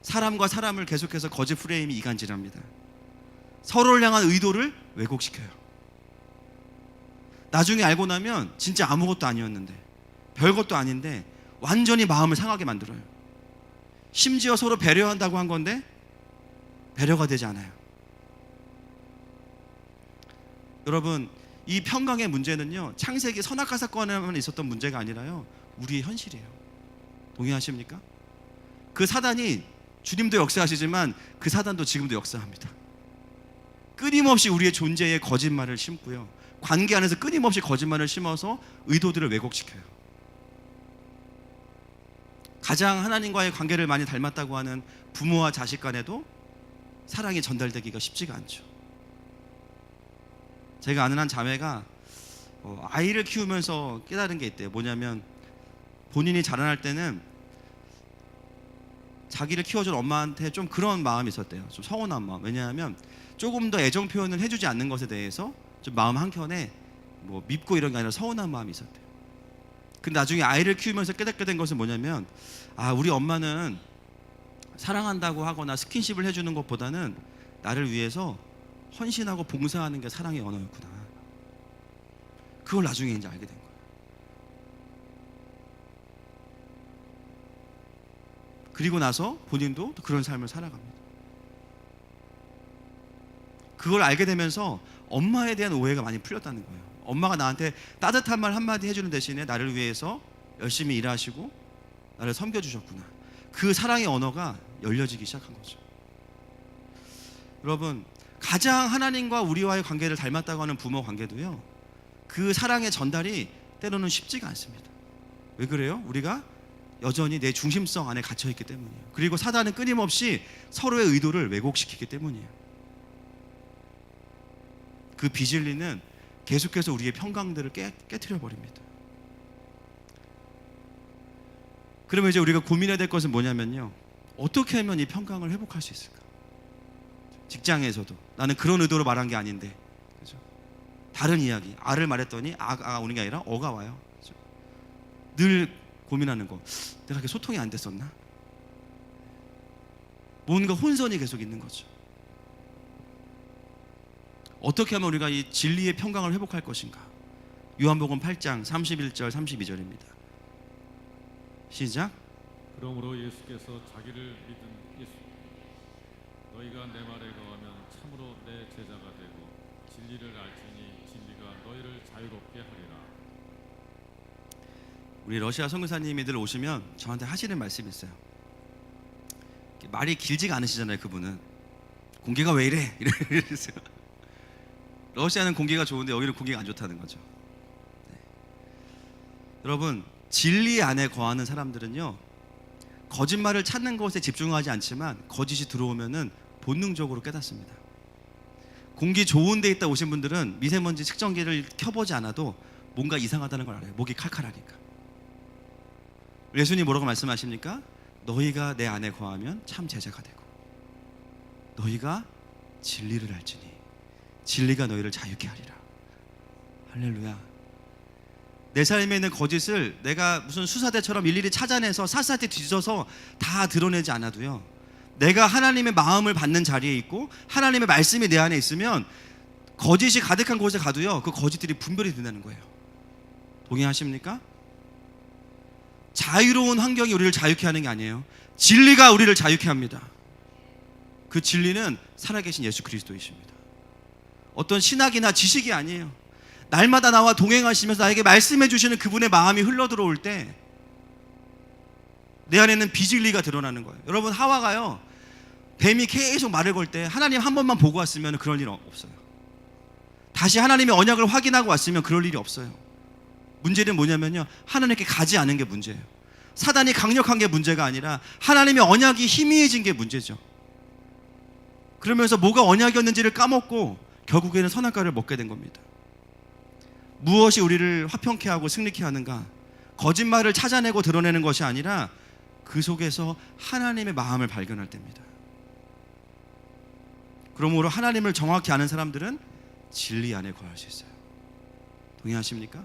사람과 사람을 계속해서 거짓 프레임이 이간질합니다. 서로를 향한 의도를 왜곡시켜요. 나중에 알고 나면 진짜 아무것도 아니었는데, 별것도 아닌데 완전히 마음을 상하게 만들어요. 심지어 서로 배려한다고 한 건데 배려가 되지 않아요. 여러분, 이 평강의 문제는요 창세기 선악과 사건에만 있었던 문제가 아니라요 우리의 현실이에요. 동의하십니까? 그 사단이, 주님도 역사하시지만 그 사단도 지금도 역사합니다. 끊임없이 우리의 존재에 거짓말을 심고요, 관계 안에서 끊임없이 거짓말을 심어서 의도들을 왜곡시켜요. 가장 하나님과의 관계를 많이 닮았다고 하는 부모와 자식 간에도 사랑이 전달되기가 쉽지가 않죠. 제가 아는 한 자매가 아이를 키우면서 깨달은 게 있대요. 뭐냐면 본인이 자라날 때는 자기를 키워준 엄마한테 좀 그런 마음이 있었대요. 좀 서운한 마음. 왜냐하면 조금 더 애정 표현을 해주지 않는 것에 대해서 좀 마음 한켠에 뭐 밉고 이런 게 아니라 서운한 마음이 있었대요. 근데 나중에 아이를 키우면서 깨닫게 된 것은 뭐냐면, 아, 우리 엄마는 사랑한다고 하거나 스킨십을 해주는 것보다는 나를 위해서 헌신하고 봉사하는 게 사랑의 언어였구나. 그걸 나중에 이제 알게 된 거예요. 그리고 나서 본인도 또 그런 삶을 살아갑니다. 그걸 알게 되면서 엄마에 대한 오해가 많이 풀렸다는 거예요. 엄마가 나한테 따뜻한 말 한마디 해주는 대신에 나를 위해서 열심히 일하시고 나를 섬겨주셨구나. 그 사랑의 언어가 열려지기 시작한 거죠. 여러분, 가장 하나님과 우리와의 관계를 닮았다고 하는 부모 관계도요 그 사랑의 전달이 때로는 쉽지가 않습니다. 왜 그래요? 우리가 여전히 내 중심성 안에 갇혀있기 때문이에요. 그리고 사단은 끊임없이 서로의 의도를 왜곡시키기 때문이에요. 그 비질리는 계속해서 우리의 평강들을 깨트려 버립니다. 그러면 이제 우리가 고민해야 될 것은 뭐냐면요, 어떻게 하면 이 평강을 회복할 수 있을까? 직장에서도 나는 그런 의도로 말한 게 아닌데, 그죠? 다른 이야기, 아를 말했더니 아가 오는 게 아니라 어가 와요. 그죠? 늘 고민하는 거, 내가 그렇게 소통이 안 됐었나? 뭔가 혼선이 계속 있는 거죠. 어떻게 하면 우리가 이 진리의 평강을 회복할 것인가? 요한복음 8장 31절 32절입니다. 시작. 그러므로 예수께서 자기를 믿은 예수, 너희가 내 말에 거하면 참으로 내 제자가 되고 진리를 알지니 진리가 너희를 자유롭게 하리라. 우리 러시아 선교사님이 늘 오시면 저한테 하시는 말씀이 있어요. 말이 길지가 않으시잖아요. 그분은 공기가 왜 이래? 이러세요. 러시아는 공기가 좋은데 여기는 공기가 안 좋다는 거죠. 네. 여러분, 진리 안에 거하는 사람들은요 거짓말을 찾는 것에 집중하지 않지만 거짓이 들어오면은 본능적으로 깨닫습니다. 공기 좋은 데 있다 오신 분들은 미세먼지 측정기를 켜보지 않아도 뭔가 이상하다는 걸 알아요. 목이 칼칼하니까. 예수님 뭐라고 말씀하십니까? 너희가 내 안에 거하면 참 제자가 되고 너희가 진리를 알지니 진리가 너희를 자유케 하리라. 할렐루야. 내 삶에 있는 거짓을 내가 무슨 수사대처럼 일일이 찾아내서 샅샅이 뒤져서 다 드러내지 않아도요, 내가 하나님의 마음을 받는 자리에 있고 하나님의 말씀이 내 안에 있으면 거짓이 가득한 곳에 가도요, 그 거짓들이 분별이 된다는 거예요. 동의하십니까? 자유로운 환경이 우리를 자유케 하는 게 아니에요. 진리가 우리를 자유케 합니다. 그 진리는 살아계신 예수 그리스도이십니다. 어떤 신학이나 지식이 아니에요. 날마다 나와 동행하시면서 나에게 말씀해 주시는 그분의 마음이 흘러들어올 때 내 안에는 비진리가 드러나는 거예요. 여러분, 하와가요, 뱀이 계속 말을 걸 때 하나님 한 번만 보고 왔으면 그럴 일 없어요. 다시 하나님의 언약을 확인하고 왔으면 그럴 일이 없어요. 문제는 뭐냐면요, 하나님께 가지 않은 게 문제예요. 사단이 강력한 게 문제가 아니라 하나님의 언약이 희미해진 게 문제죠. 그러면서 뭐가 언약이었는지를 까먹고 결국에는 선악과를 먹게 된 겁니다. 무엇이 우리를 화평케 하고 승리케 하는가? 거짓말을 찾아내고 드러내는 것이 아니라 그 속에서 하나님의 마음을 발견할 때입니다. 그러므로 하나님을 정확히 아는 사람들은 진리 안에 거할 수 있어요. 동의하십니까?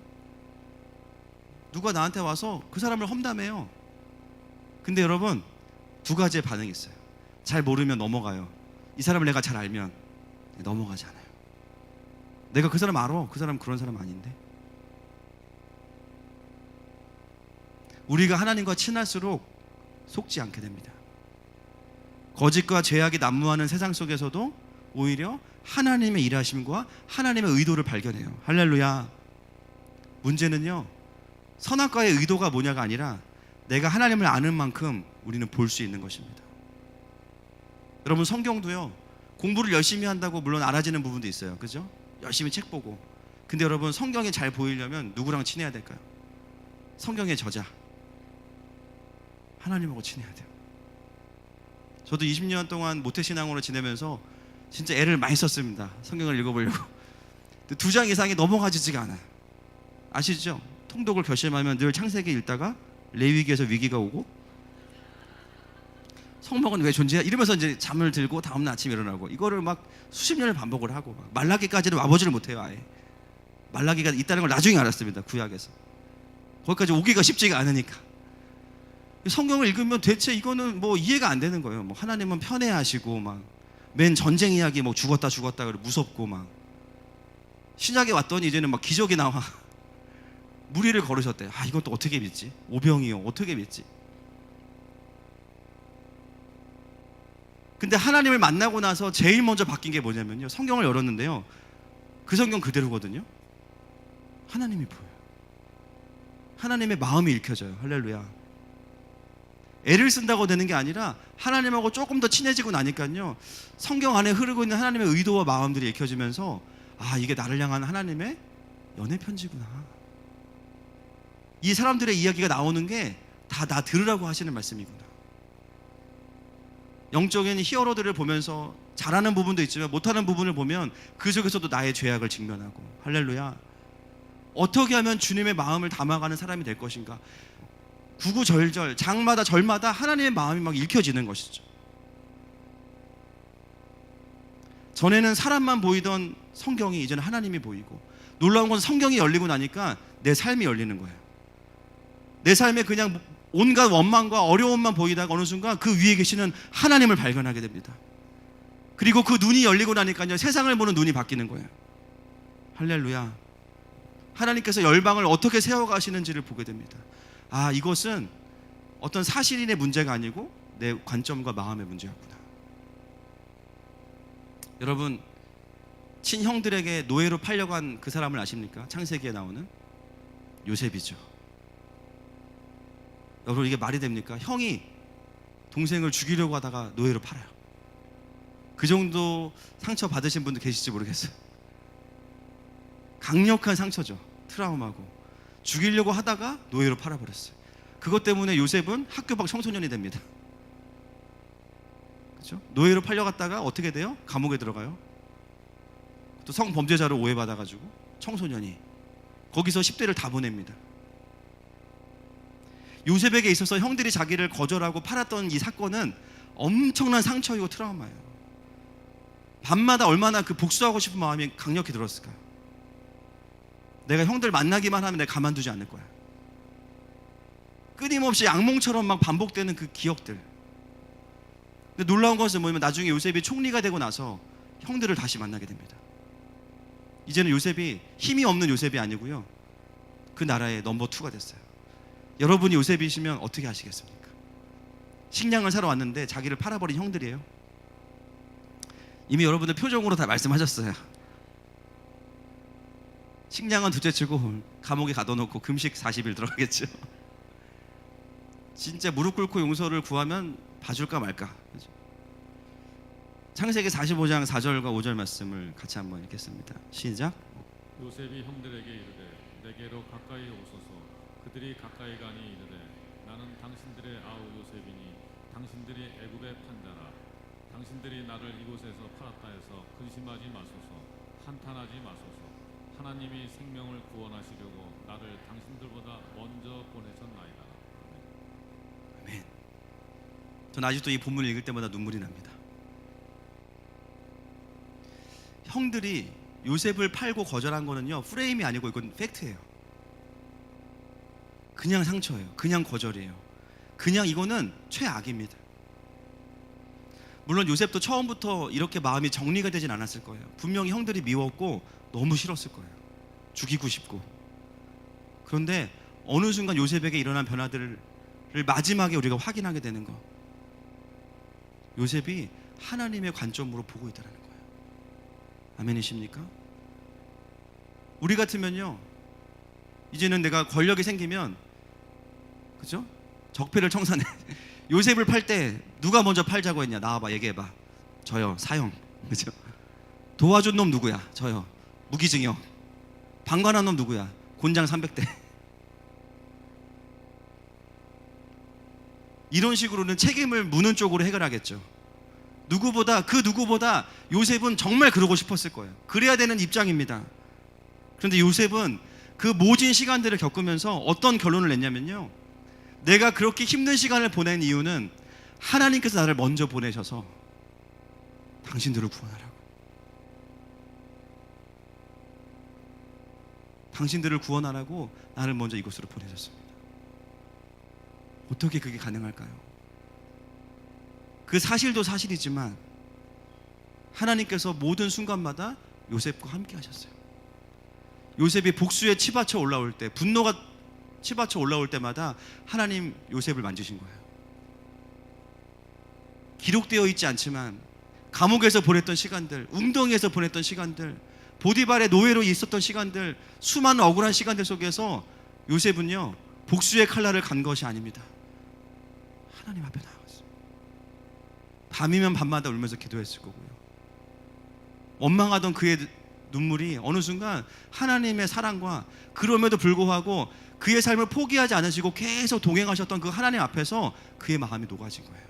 누가 나한테 와서 그 사람을 험담해요. 근데 여러분, 두 가지의 반응이 있어요. 잘 모르면 넘어가요. 이 사람을 내가 잘 알면 넘어가지 않아요. 내가 그 사람 알아. 그 사람 그런 사람 아닌데. 우리가 하나님과 친할수록 속지 않게 됩니다. 거짓과 죄악이 난무하는 세상 속에서도 오히려 하나님의 일하심과 하나님의 의도를 발견해요. 할렐루야. 문제는요, 선악과의 의도가 뭐냐가 아니라 내가 하나님을 아는 만큼 우리는 볼 수 있는 것입니다. 여러분, 성경도요, 공부를 열심히 한다고 물론 알아지는 부분도 있어요. 그죠? 열심히 책 보고. 근데 여러분, 성경이 잘 보이려면 누구랑 친해야 될까요? 성경의 저자 하나님하고 친해야 돼요. 저도 20년 동안 모태신앙으로 지내면서 진짜 애를 많이 썼습니다. 성경을 읽어보려고. 2장 이상이 넘어가지지가 않아요. 아시죠? 통독을 결심하면 늘 창세기 읽다가 레위기에서 위기가 오고, 성막은 왜 존재해? 이러면서 이제 잠을 들고 다음날 아침에 일어나고, 이거를 막 수십 년을 반복을 하고, 막 말라기까지는 와보지를 못해요. 아예 말라기가 있다는 걸 나중에 알았습니다. 구약에서. 거기까지 오기가 쉽지가 않으니까. 성경을 읽으면 대체 이거는 뭐 이해가 안 되는 거예요. 뭐 하나님은 편애하시고, 막 맨 전쟁 이야기 뭐 죽었다 그래 무섭고, 막 신약에 왔더니 이제는 막 기적이 나와. 무리를 걸으셨대. 아, 이건 또 어떻게 믿지? 오병이요, 어떻게 믿지? 근데 하나님을 만나고 나서 제일 먼저 바뀐 게 뭐냐면요, 성경을 열었는데요, 그 성경 그대로거든요. 하나님이 보여요. 하나님의 마음이 읽혀져요. 할렐루야. 애를 쓴다고 되는 게 아니라 하나님하고 조금 더 친해지고 나니까요, 성경 안에 흐르고 있는 하나님의 의도와 마음들이 읽혀지면서, 아, 이게 나를 향한 하나님의 연애 편지구나. 이 사람들의 이야기가 나오는 게 다 나 들으라고 하시는 말씀이구나. 영적인 히어로들을 보면서 잘하는 부분도 있지만 못하는 부분을 보면 그 속에서도 나의 죄악을 직면하고, 할렐루야. 어떻게 하면 주님의 마음을 담아가는 사람이 될 것인가? 구구절절, 장마다 절마다 하나님의 마음이 막 읽혀지는 것이죠. 전에는 사람만 보이던 성경이 이제는 하나님이 보이고, 놀라운 건 성경이 열리고 나니까 내 삶이 열리는 거예요. 내 삶에 그냥 온갖 원망과 어려움만 보이다가 어느 순간 그 위에 계시는 하나님을 발견하게 됩니다. 그리고 그 눈이 열리고 나니까요, 세상을 보는 눈이 바뀌는 거예요. 할렐루야. 하나님께서 열방을 어떻게 세워가시는지를 보게 됩니다. 아, 이것은 어떤 사실인의 문제가 아니고 내 관점과 마음의 문제였구나. 여러분, 친형들에게 노예로 팔려간 그 사람을 아십니까? 창세기에 나오는 요셉이죠. 여러분, 이게 말이 됩니까? 형이 동생을 죽이려고 하다가 노예로 팔아요. 그 정도 상처 받으신 분도 계실지 모르겠어요. 강력한 상처죠. 트라우마고. 죽이려고 하다가 노예로 팔아버렸어요. 그것 때문에 요셉은 학교 밖 청소년이 됩니다. 그렇죠? 노예로 팔려갔다가 어떻게 돼요? 감옥에 들어가요. 또 성범죄자로 오해받아가지고 청소년이 거기서 10대를 다 보냅니다. 요셉에게 있어서 형들이 자기를 거절하고 팔았던 이 사건은 엄청난 상처이고 트라우마예요. 밤마다 얼마나 그 복수하고 싶은 마음이 강력히 들었을까요? 내가 형들 만나기만 하면 내가 가만두지 않을 거야. 끊임없이 악몽처럼 막 반복되는 그 기억들. 근데 놀라운 것은 뭐냐면 나중에 요셉이 총리가 되고 나서 형들을 다시 만나게 됩니다. 이제는 요셉이 힘이 없는 요셉이 아니고요, 그 나라의 넘버 2가 됐어요. 여러분이 요셉이시면 어떻게 하시겠습니까? 식량을 사러 왔는데 자기를 팔아버린 형들이에요. 이미 여러분들 표정으로 다 말씀하셨어요. 식량은 둘째치고 감옥에 가둬놓고 금식 40일 들어가겠죠. 진짜 무릎 꿇고 용서를 구하면 봐줄까 말까. 그죠? 창세기 45장 4절과 5절 말씀을 같이 한번 읽겠습니다. 시작. 요셉이 형들에게 이르되 내게로 가까이 오소서. 그들이 가까이 가니 이르되 나는 당신들의 아우 요셉이니 당신들이 애굽의 판자라. 당신들이 나를 이곳에서 팔았다 해서 근심하지 마소서. 한탄하지 마소서. 하나님이 생명을 구원하시려고 나를 당신들보다 먼저 보내셨나이다. 아멘. 전 아직도 이 본문을 읽을 때마다 눈물이 납니다. 형들이 요셉을 팔고 거절한 거는요, 프레임이 아니고 이건 팩트예요. 그냥 상처예요. 그냥 거절이에요. 그냥 이거는 최악입니다. 물론 요셉도 처음부터 이렇게 마음이 정리가 되진 않았을 거예요. 분명히 형들이 미웠고 너무 싫었을 거예요. 죽이고 싶고. 그런데 어느 순간 요셉에게 일어난 변화들을 마지막에 우리가 확인하게 되는 거, 요셉이 하나님의 관점으로 보고 있다는 거예요. 아멘이십니까? 우리 같으면요, 이제는 내가 권력이 생기면, 그죠? 적폐를 청산해. 요셉을 팔 때 누가 먼저 팔자고 했냐? 나와봐, 얘기해봐. 저요, 사형. 그죠? 도와준 놈 누구야? 저요, 무기징역. 방관한 놈 누구야? 곤장 300대. 이런 식으로는 책임을 묻는 쪽으로 해결하겠죠. 그 누구보다 요셉은 정말 그러고 싶었을 거예요. 그래야 되는 입장입니다. 그런데 요셉은 그 모진 시간들을 겪으면서 어떤 결론을 냈냐면요, 내가 그렇게 힘든 시간을 보낸 이유는 하나님께서 나를 먼저 보내셔서 당신들을 구원하라고. 당신들을 구원하라고 나를 먼저 이곳으로 보내셨습니다. 어떻게 그게 가능할까요? 그 사실도 사실이지만 하나님께서 모든 순간마다 요셉과 함께 하셨어요. 요셉이 복수에 치받쳐 올라올 때, 분노가 치받쳐 올라올 때마다 하나님 요셉을 만지신 거예요. 기록되어 있지 않지만 감옥에서 보냈던 시간들, 웅덩이에서 보냈던 시간들, 보디발의 노예로 있었던 시간들, 수많은 억울한 시간들 속에서 요셉은요, 복수의 칼날을 간 것이 아닙니다. 하나님 앞에 나아갔어요. 밤이면 밤마다 울면서 기도했을 거고요. 원망하던 그의 눈물이 어느 순간 하나님의 사랑과, 그럼에도 불구하고 그의 삶을 포기하지 않으시고 계속 동행하셨던 그 하나님 앞에서 그의 마음이 녹아진 거예요.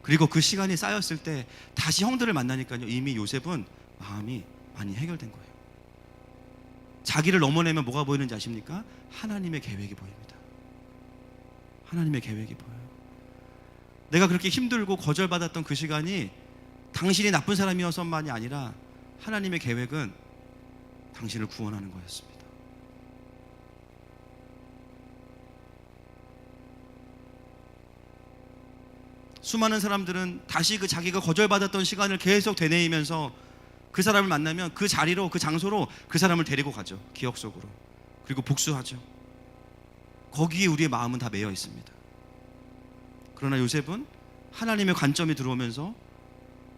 그리고 그 시간이 쌓였을 때 다시 형들을 만나니까요, 이미 요셉은 마음이 많이 해결된 거예요. 자기를 넘어내면 뭐가 보이는지 아십니까? 하나님의 계획이 보입니다. 하나님의 계획이 보여요. 내가 그렇게 힘들고 거절받았던 그 시간이 당신이 나쁜 사람이어서만이 아니라 하나님의 계획은 당신을 구원하는 거였습니다. 수많은 사람들은 다시 그 자기가 거절받았던 시간을 계속 되뇌이면서 그 사람을 만나면 그 자리로, 그 장소로 그 사람을 데리고 가죠. 기억 속으로. 그리고 복수하죠. 거기에 우리의 마음은 다 매여 있습니다. 그러나 요셉은 하나님의 관점이 들어오면서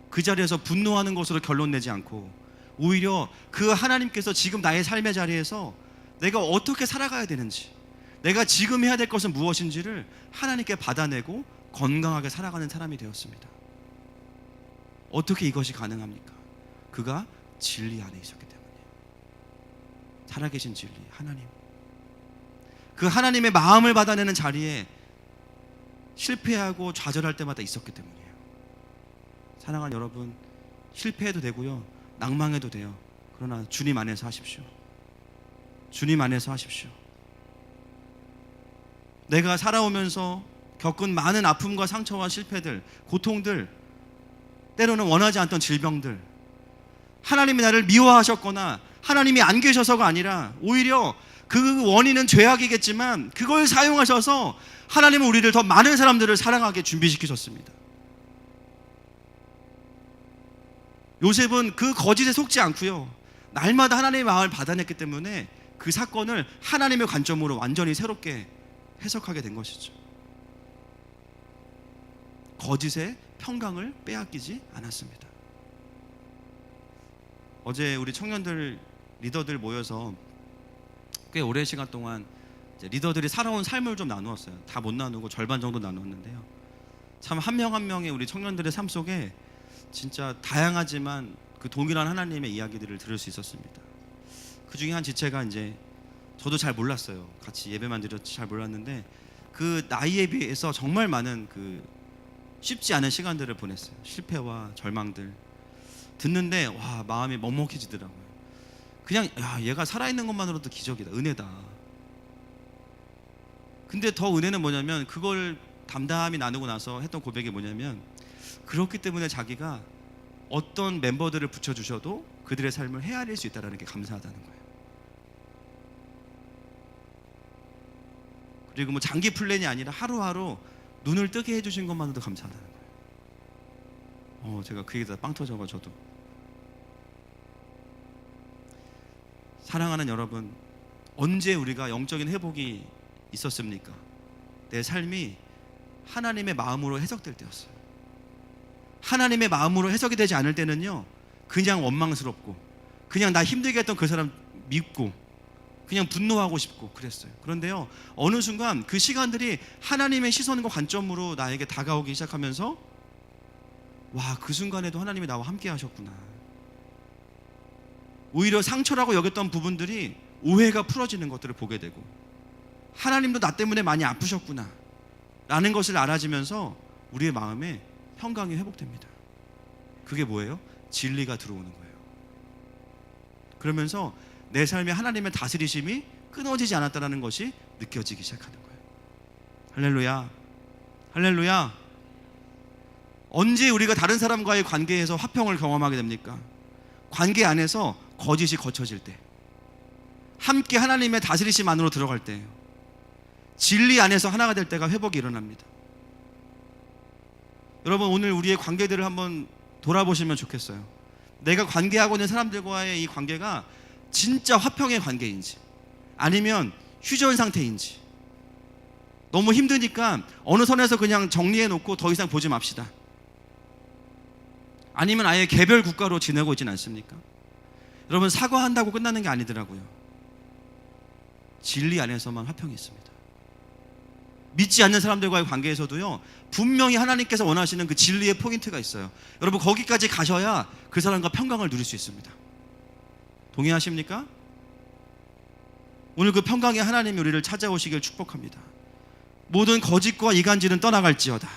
그 자리에서 분노하는 것으로 결론 내지 않고 오히려 그 하나님께서 지금 나의 삶의 자리에서 내가 어떻게 살아가야 되는지, 내가 지금 해야 될 것은 무엇인지를 하나님께 받아내고 건강하게 살아가는 사람이 되었습니다. 어떻게 이것이 가능합니까? 그가 진리 안에 있었기 때문이에요. 살아계신 진리, 하나님. 그 하나님의 마음을 받아내는 자리에 실패하고 좌절할 때마다 있었기 때문이에요. 사랑하는 여러분, 실패해도 되고요, 낭망해도 돼요. 그러나 주님 안에서 하십시오. 주님 안에서 하십시오. 내가 살아오면서 겪은 많은 아픔과 상처와 실패들, 고통들, 때로는 원하지 않던 질병들, 하나님이 나를 미워하셨거나 하나님이 안 계셔서가 아니라 오히려 그 원인은 죄악이겠지만 그걸 사용하셔서 하나님은 우리를 더 많은 사람들을 사랑하게 준비시키셨습니다. 요셉은 그 거짓에 속지 않고요, 날마다 하나님의 마음을 받아냈기 때문에 그 사건을 하나님의 관점으로 완전히 새롭게 해석하게 된 것이죠. 거짓의 평강을 빼앗기지 않았습니다. 어제 우리 청년들, 리더들 모여서 꽤 오랜 시간 동안 이제 리더들이 살아온 삶을 좀 나누었어요. 다 못 나누고 절반 정도 나누었는데요, 참 한 명 한 명의 우리 청년들의 삶 속에 진짜 다양하지만 그 동일한 하나님의 이야기들을 들을 수 있었습니다. 그 중에 한 지체가 이제 저도 잘 몰랐어요. 같이 예배만 드렸지 잘 몰랐는데 그 나이에 비해서 정말 많은 그 쉽지 않은 시간들을 보냈어요. 실패와 절망들 듣는데 와, 마음이 먹먹해지더라고요. 그냥 야, 얘가 살아있는 것만으로도 기적이다, 은혜다. 근데 더 은혜는 뭐냐면 그걸 담담히 나누고 나서 했던 고백이 뭐냐면, 그렇기 때문에 자기가 어떤 멤버들을 붙여주셔도 그들의 삶을 헤아릴 수 있다는 게 감사하다는 거예요. 그리고 뭐 장기 플랜이 아니라 하루하루 눈을 뜨게 해주신 것만으로도 감사하다는 거예요. 제가 그 얘기다 빵 터져가 저도. 사랑하는 여러분, 언제 우리가 영적인 회복이 있었습니까? 내 삶이 하나님의 마음으로 해석될 때였어요. 하나님의 마음으로 해석이 되지 않을 때는요, 그냥 원망스럽고 그냥 나 힘들게 했던 그 사람 믿고 그냥 분노하고 싶고 그랬어요. 그런데요, 어느 순간 그 시간들이 하나님의 시선과 관점으로 나에게 다가오기 시작하면서 와, 그 순간에도 하나님이 나와 함께 하셨구나. 오히려 상처라고 여겼던 부분들이 오해가 풀어지는 것들을 보게 되고, 하나님도 나 때문에 많이 아프셨구나 라는 것을 알아지면서 우리의 마음에 평강이 회복됩니다. 그게 뭐예요? 진리가 들어오는 거예요. 그러면서 내 삶에 하나님의 다스리심이 끊어지지 않았다는 것이 느껴지기 시작하는 거예요. 할렐루야, 할렐루야. 언제 우리가 다른 사람과의 관계에서 화평을 경험하게 됩니까? 관계 안에서 거짓이 거쳐질 때, 함께 하나님의 다스리심 안으로 들어갈 때예요. 진리 안에서 하나가 될 때가 회복이 일어납니다. 여러분, 오늘 우리의 관계들을 한번 돌아보시면 좋겠어요. 내가 관계하고 있는 사람들과의 이 관계가 진짜 화평의 관계인지 아니면 휴전 상태인지, 너무 힘드니까 어느 선에서 그냥 정리해 놓고 더 이상 보지 맙시다, 아니면 아예 개별 국가로 지내고 있지는 않습니까? 여러분, 사과한다고 끝나는 게 아니더라고요. 진리 안에서만 화평이 있습니다. 믿지 않는 사람들과의 관계에서도요, 분명히 하나님께서 원하시는 그 진리의 포인트가 있어요. 여러분, 거기까지 가셔야 그 사람과 평강을 누릴 수 있습니다. 동의하십니까? 오늘 그 평강의 하나님이 우리를 찾아오시길 축복합니다. 모든 거짓과 이간질은 떠나갈지어다.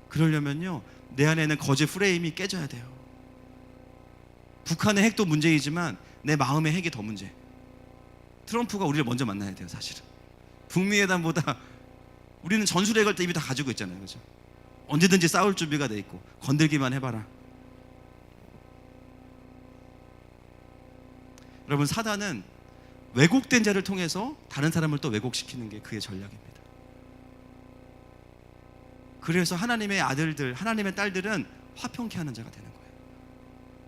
그러려면요, 내 안에는 거짓 프레임이 깨져야 돼요. 북한의 핵도 문제이지만 내 마음의 핵이 더 문제. 트럼프가 우리를 먼저 만나야 돼요. 사실은 북미회담보다 우리는 전술핵을 이미 다 가지고 있잖아요, 그렇죠? 언제든지 싸울 준비가 돼 있고 건들기만 해봐라. 여러분, 사단은 왜곡된 자를 통해서 다른 사람을 또 왜곡시키는 게 그의 전략입니다. 그래서 하나님의 아들들, 하나님의 딸들은 화평케 하는 자가 되는 거예요.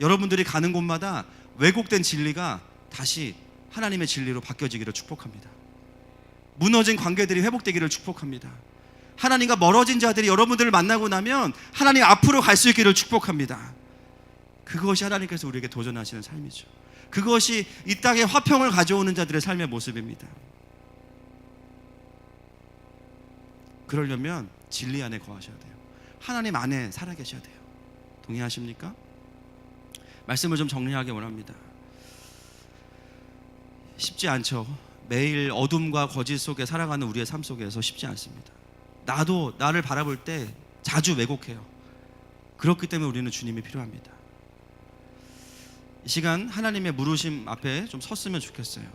여러분들이 가는 곳마다 왜곡된 진리가 다시 하나님의 진리로 바뀌어지기를 축복합니다. 무너진 관계들이 회복되기를 축복합니다. 하나님과 멀어진 자들이 여러분들을 만나고 나면 하나님 앞으로 갈 수 있기를 축복합니다. 그것이 하나님께서 우리에게 도전하시는 삶이죠. 그것이 이 땅에 화평을 가져오는 자들의 삶의 모습입니다. 그러려면 진리 안에 거하셔야 돼요. 하나님 안에 살아계셔야 돼요. 동의하십니까? 말씀을 좀 정리하기 원합니다. 쉽지 않죠. 매일 어둠과 거짓 속에 살아가는 우리의 삶 속에서 쉽지 않습니다. 나도 나를 바라볼 때 자주 왜곡해요. 그렇기 때문에 우리는 주님이 필요합니다. 이 시간 하나님의 물으심 앞에 좀 섰으면 좋겠어요.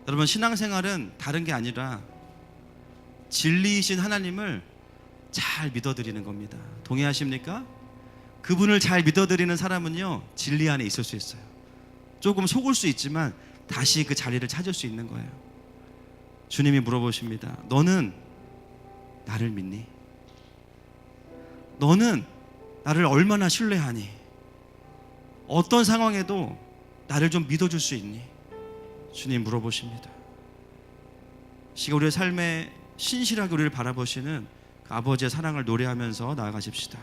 여러분, 신앙생활은 다른 게 아니라 진리이신 하나님을 잘 믿어드리는 겁니다. 동의하십니까? 그분을 잘 믿어드리는 사람은요, 진리 안에 있을 수 있어요. 조금 속을 수 있지만 다시 그 자리를 찾을 수 있는 거예요. 주님이 물어보십니다. 너는 나를 믿니? 너는 나를 얼마나 신뢰하니? 어떤 상황에도 나를 좀 믿어줄 수 있니? 주님 물어보십니다. 시가 우리의 삶에 신실하게 우리를 바라보시는 그 아버지의 사랑을 노래하면서 나아가십시다.